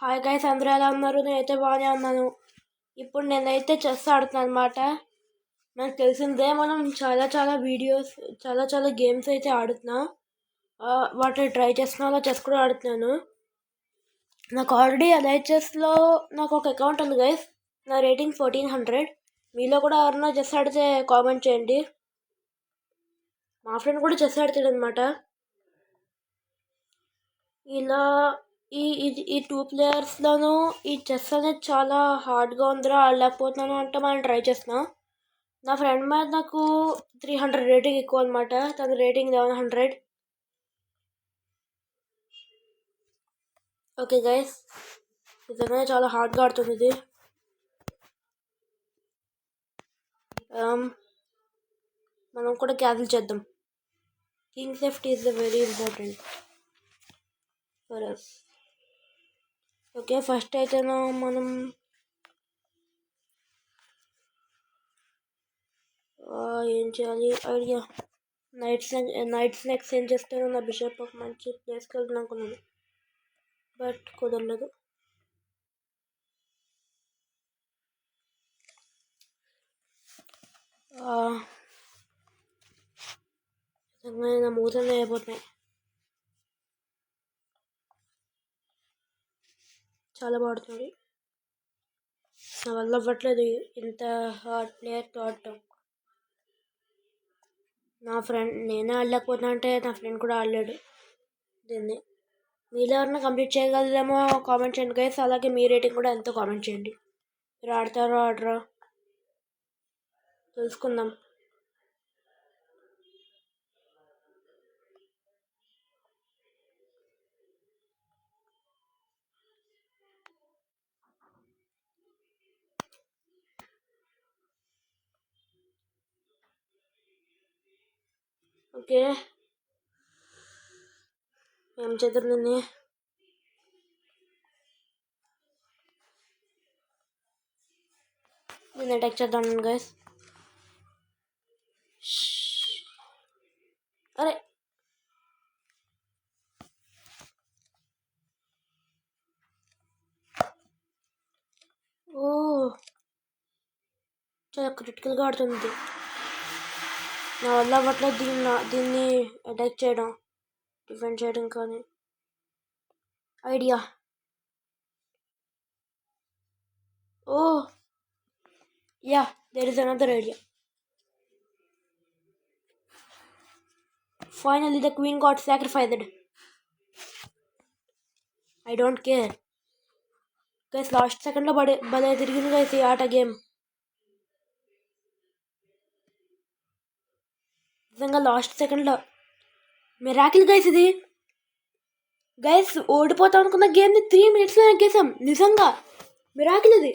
Hi guys, అందరూ ఎలా ఉన్నారు? నేనైతే బాగానే ఉన్నాను. ఇప్పుడు నేనైతే చెస్ ఆడుతున్నాను అనమాట. నాకు తెలిసిందే, మనం చాలా వీడియోస్, చాలా గేమ్స్ అయితే ఆడుతున్నా. వాటిని ట్రై చేస్తున్నా, అలా చెస్ కూడా ఆడుతున్నాను. నాకు ఆల్రెడీ LHSలో నాకు ఒక అకౌంట్ ఉంది గైస్. నా రేటింగ్ 1400. మీలో కూడా ఎవరన్నా చెస్ ఆడితే కామెంట్ చేయండి. మా ఫ్రెండ్ కూడా చెస్ ఆడుతాడు అనమాట. ఇలా ఈ 2 ప్లేయర్స్లోనూ ఈ చెస్ అనేది చాలా హార్డ్గా ఉందిరా, ఆడలేకపోతున్నాను అంటే మనం ట్రై చేస్తున్నా. నా ఫ్రెండ్ మీద నాకు 300 రేటింగ్ ఎక్కువ అనమాట. తన రేటింగ్ 1100. ఓకే గైస్, నిజంగానే చాలా హార్డ్గా ఆడుతుంది ఇది. మనం కూడా క్యాన్సిల్ చేద్దాం. King safety is very important for us. Okay, first అయితే మనం ఏం చేయాలి ఐడియా. నైట్స్ ఎక్స్చేంజ్ చేస్తాను. నా బిషప్ ఒక మంచి ప్లేస్కి వెళ్తున్నాను అనుకున్నాను, బట్ కుదరలేదు. నా మూతలు అయిపోతున్నాయి, చాలా బాగుంటుంది. నా వల్ల అవ్వట్లేదు ఇంత హార్డ్ ప్లేయర్తో ఆడటం. నా ఫ్రెండ్ నేనే ఆడలేకపోతున్నా అంటే నా ఫ్రెండ్ కూడా ఆడలేడు దీన్ని. మీలో ఎవరైనా కంప్లీట్ చేయగలరేమో కామెంట్ చేయండి గైస్. అలాగే మీ రేటింగ్ కూడా ఎంతో కామెంట్ చేయండి. మీరు ఆడతారో ఆడరా తెలుసుకుందాం. ఓకే, ఏం చేద్దాం దీన్ని. నేను అటాక్ చేద్దాం గైస్. అరే ఓ, చాలా క్రిటికల్గా ఆడుతుంది. నా వల్ల అవ్వట్లేదు దీన్ని అటాక్ చేయడం, డిఫెండ్ చేయడం. కానీ idea. Oh yeah, there is another idea. Finally the queen got sacrificed. I don't care guys. Last సెకండ్లో భలే తిరిగింది గైస్ ఈ ఆట గేమ్. నిజంగా లాస్ట్ సెకండ్లో మిరాకిల్ గైస్ ఇది. గైస్ ఓడిపోతాం అనుకున్న గేమ్ని 3 minutesలో ఎగ్గేసాం. నిజంగా మిరాకిల్ ఇది.